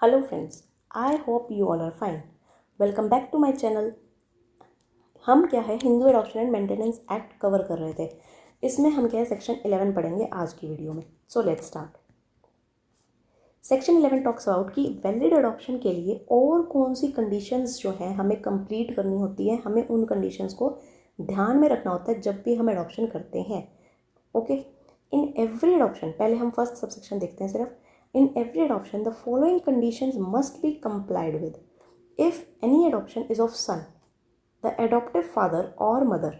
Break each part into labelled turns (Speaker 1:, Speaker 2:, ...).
Speaker 1: Hello friends, I hope you all are fine. Welcome back to my channel. हम क्या है Hindu adoption and maintenance act cover कर रहे थे। इसमें हम क्या है सेक्शन 11 पढ़ेंगे आज की वीडियो में। So let's start. Section 11 talks about कि वैलिड एडॉप्शन के लिए और कौन सी कंडीशंस जो हैं हमें कंप्लीट करनी होती है। हमें उन कंडीशंस को ध्यान में रखना होता है जब भी हम एडॉप्शन करते हैं। ओके, इन एवरी एडॉप्शन, पहले हम फर्स्ट सबसेक्शन देखते हैं सिर्फ। In every adoption, the following conditions must be complied with. If any adoption is of son, the adoptive father or mother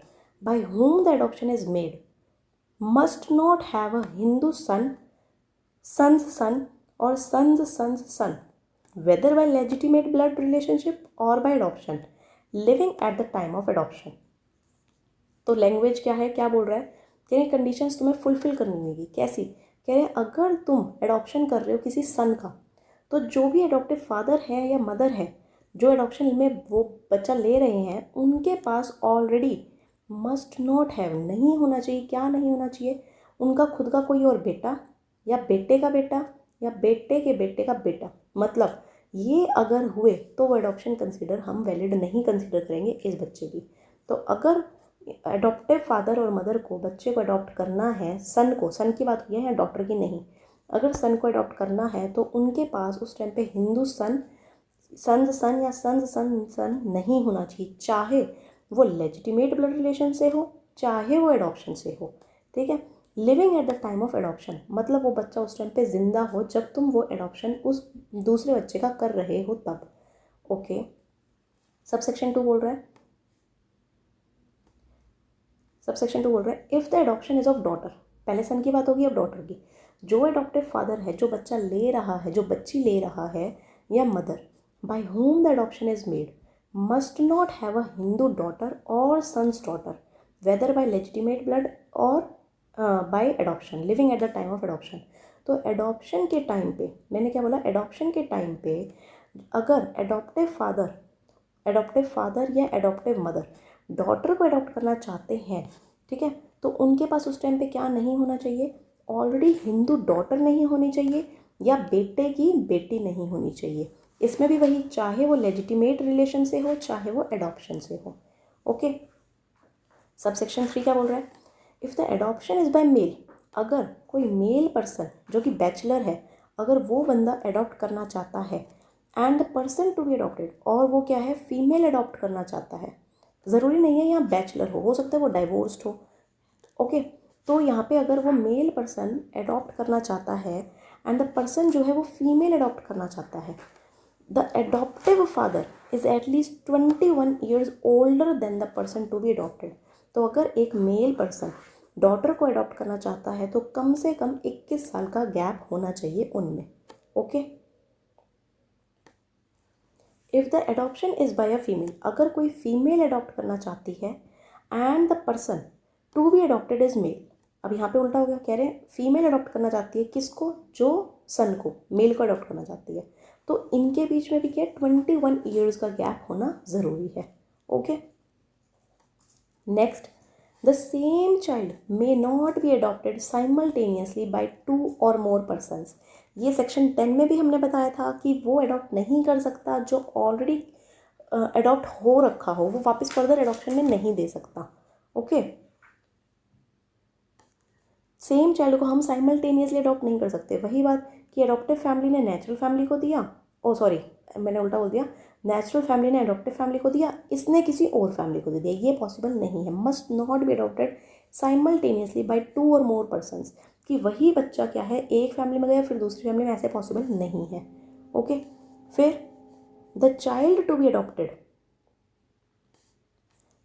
Speaker 1: by whom the adoption is made must not have a Hindu son, son's son, or son's son's son, whether by legitimate blood relationship or by adoption, living at the time of adoption. तो language क्या है, क्या बोल रहा है? कह रहे conditions तुम्हें फुलफिल करनी होगी। कैसी? कह रहे अगर तुम एडॉप्शन कर रहे हो किसी सन का, तो जो भी एडॉप्टिव फादर है या मदर है जो एडॉप्शन में वो बच्चा ले रहे हैं, उनके पास ऑलरेडी मस्ट नॉट हैव, नहीं होना चाहिए। क्या नहीं होना चाहिए? उनका खुद का कोई और बेटा या बेटे का बेटा या बेटे के बेटे का बेटा। मतलब ये अगर हुए तो वो एडॉप्शन कंसिडर हम वैलिड नहीं कंसिडर करेंगे इस बच्चे की। तो अगर एडॉप्टिव फादर और मदर को बच्चे को अडॉप्ट करना है, सन को, सन की बात हुई है, डॉटर की नहीं, अगर सन को अडॉप्ट करना है तो उनके पास उस टाइम पे हिंदू सन, सन्स सन या सन्स सन सन नहीं होना चाहिए। चाहे वो लेजिटिमेट ब्लड रिलेशन से हो, चाहे वो एडॉप्शन से हो। ठीक है। Living at the time of adoption, मतलब वो बच्चा उस टाइम पे जिंदा हो जब तुम वो एडॉप्शन उस दूसरे बच्चे का कर रहे हो तब। ओके, सबसेक्शन 2 बोल रहा है, सबसेक्शन 2 बोल रहा है if the adoption is of daughter, पहले सन की बात होगी, अब डॉटर की। जो एडॉप्टिव फादर है, जो बच्चा ले रहा है, जो बच्ची ले रहा है, या mother by whom the adoption is made must not have a Hindu daughter और sons daughter, whether by legitimate blood और by adoption, living at the time of adoption. तो एडॉप्शन के टाइम पे, मैंने क्या बोला, एडॉप्शन के टाइम पे अगर एडॉप्टिव फादर या एडॉप्टिव मदर डॉटर को अडॉप्ट करना चाहते हैं, ठीक है, तो उनके पास उस टाइम पे क्या नहीं होना चाहिए? ऑलरेडी हिंदू डॉटर नहीं होनी चाहिए या बेटे की बेटी नहीं होनी चाहिए। इसमें भी वही, चाहे वो लेजिटिमेट रिलेशन से हो, चाहे वो एडॉप्शन से हो। ओके, सबसेक्शन 3 क्या बोल रहा है? If the adoption is by male, अगर कोई मेल पर्सन जो कि बैचलर है, अगर वो बंदा अडॉप्ट करना चाहता है, and the person to be adopted, और वो क्या है, फीमेल अडॉप्ट करना चाहता है, ज़रूरी नहीं है यहाँ बैचलर हो सकता है वो डाइवोर्स्ड हो। ओके, तो यहाँ पे अगर वो मेल पर्सन अडॉप्ट करना चाहता है एंड द पर्सन जो है वो फीमेल अडॉप्ट करना चाहता है, the adoptive father is at least 21 years older than the person to be adopted. तो अगर एक मेल पर्सन डॉटर को अडॉप्ट करना चाहता है तो कम से कम 21 साल का गैप होना चाहिए उनमें। Okay, if the adoption is by a female, अगर कोई फीमेल अडॉप्ट करना चाहती है and the person to be adopted is male, अब यहाँ पे उल्टा हो गया, कह रहे हैं फीमेल अडॉप्ट करना चाहती है किसको? जो सन को, मेल को अडॉप्ट करना चाहती है, तो इनके बीच में भी क्या, 21 ईयर्स का गैप होना ज़रूरी है। Okay, next, the same child may not be adopted simultaneously by 2 or more persons. ये सेक्शन 10 में भी हमने बताया था कि वो अडॉप्ट नहीं कर सकता जो ऑलरेडी अडॉप्ट हो रखा हो, वो वापस फर्दर अडॉप्शन में नहीं दे सकता। ओके, सेम चाइल्ड को हम साइमल्टेनियसली अडॉप्ट नहीं कर सकते। वही बात कि अडॉप्टिव फैमिली ने नेचुरल फैमिली को दिया, ओ सॉरी मैंने उल्टा बोल दिया, नेचुरल फैमिली ने अडॉप्टिव फैमिली को दिया, इसने किसी और फैमिली को दे दिया, ये पॉसिबल नहीं है। Must not be adopted simultaneously by 2 or more persons, कि वही बच्चा क्या है एक फैमिली में गया फिर दूसरी फैमिली में, ऐसे पॉसिबल नहीं है। ओके, फिर the child to be adopted,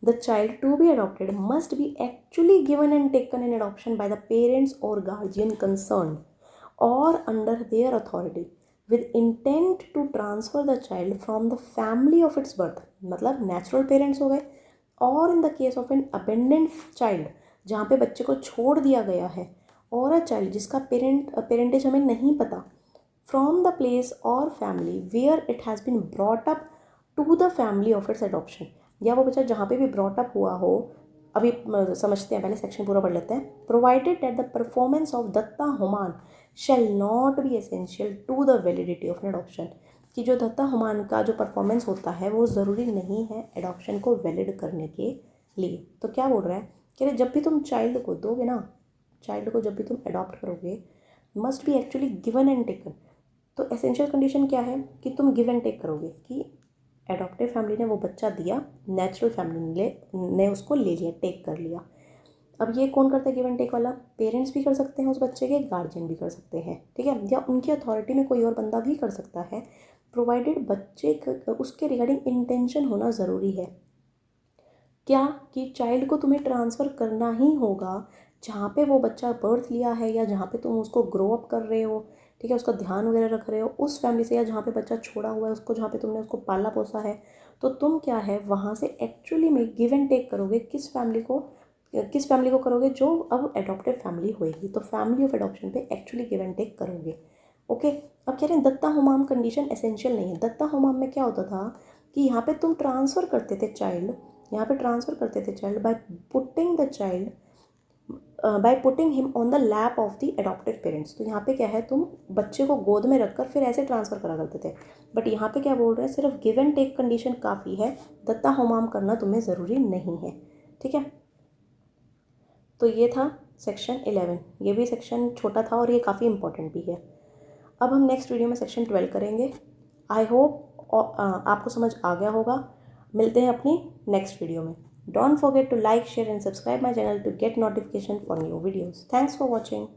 Speaker 1: the child to be adopted must be actually given and taken in adoption by the parents or guardian concerned or under their authority with intent to transfer the child from the family of its birth, मतलब natural parents हो गए, और in the case of an abandoned child जहाँ पे बच्चे को छोड़ दिया गया है, और अ चाइल्ड जिसका पेरेंटेज हमें नहीं पता, from the place or family where it has been brought up to the family of its adoption, या वो बच्चा जहाँ पे भी ब्रॉट अप हुआ हो अभी समझते हैं, पहले सेक्शन पूरा पढ़ लेते हैं। Provided that the performance of दत्ता हुमान shall not be essential to the validity of an adoption, कि जो दत्ता हुमान का जो परफॉर्मेंस होता है वो ज़रूरी नहीं है एडॉप्शन को वैलिड करने के लिए। तो क्या बोल रहा है कि जब भी तुम चाइल्ड को दोगे ना, चाइल्ड को जब भी तुम अडॉप्ट करोगे, must be actually given and taken. तो एसेंशियल कंडीशन क्या है कि तुम गिव एंड टेक करोगे, कि एडॉप्टिव फैमिली ने वो बच्चा दिया, नेचुरल फैमिली ने उसको ले लिया, टेक कर लिया। अब ये कौन करता है गिव एंड टेक वाला? पेरेंट्स भी कर सकते हैं उस बच्चे के, गार्जियन भी कर सकते हैं, ठीक है, या उनकी अथॉरिटी में कोई और बंदा भी कर सकता है, प्रोवाइडेड बच्चे उसके रिगार्डिंग इंटेंशन होना ज़रूरी है। क्या कि चाइल्ड को तुम्हें ट्रांसफ़र करना ही होगा जहाँ पे वो बच्चा बर्थ लिया है, या जहाँ पे तुम उसको ग्रो अप कर रहे हो, ठीक है, उसका ध्यान वगैरह रख रहे हो उस फैमिली से, या जहाँ पे बच्चा छोड़ा हुआ है उसको, जहाँ पे तुमने उसको पाला पोसा है, तो तुम क्या है वहाँ से एक्चुअली में गिव एंड टेक करोगे। किस फैमिली को करोगे? जो अब एडॉप्टेड फैमिली होएगी, तो फैमिली ऑफ एडॉप्शन पे एक्चुअली गिव एंड टेक करोगे। ओके, अब कह रहे हैं दत्ता हुमाम कंडीशन एसेंशियल नहीं है। दत्ता हुमाम में क्या होता था कि यहाँ पे तुम ट्रांसफ़र करते थे child, by putting him on the lap of the adopted parents. तो यहाँ पे क्या है, तुम बच्चे को गोद में रखकर फिर ऐसे ट्रांसफ़र करा करते थे। बट यहाँ पे क्या बोल रहे हैं, सिर्फ गिव एंड टेक कंडीशन काफ़ी है, दत्ता हुमाम करना तुम्हें ज़रूरी नहीं है, ठीक है। तो ये था सेक्शन 11। ये भी सेक्शन छोटा था और ये काफ़ी इंपॉर्टेंट भी है। अब हम नेक्स्ट वीडियो में सेक्शन 12 करेंगे। आई होप आपको समझ आ गया होगा। मिलते हैं अपनी नेक्स्ट वीडियो में। Don't forget to like, share and subscribe my channel to get notification for new videos. Thanks for watching.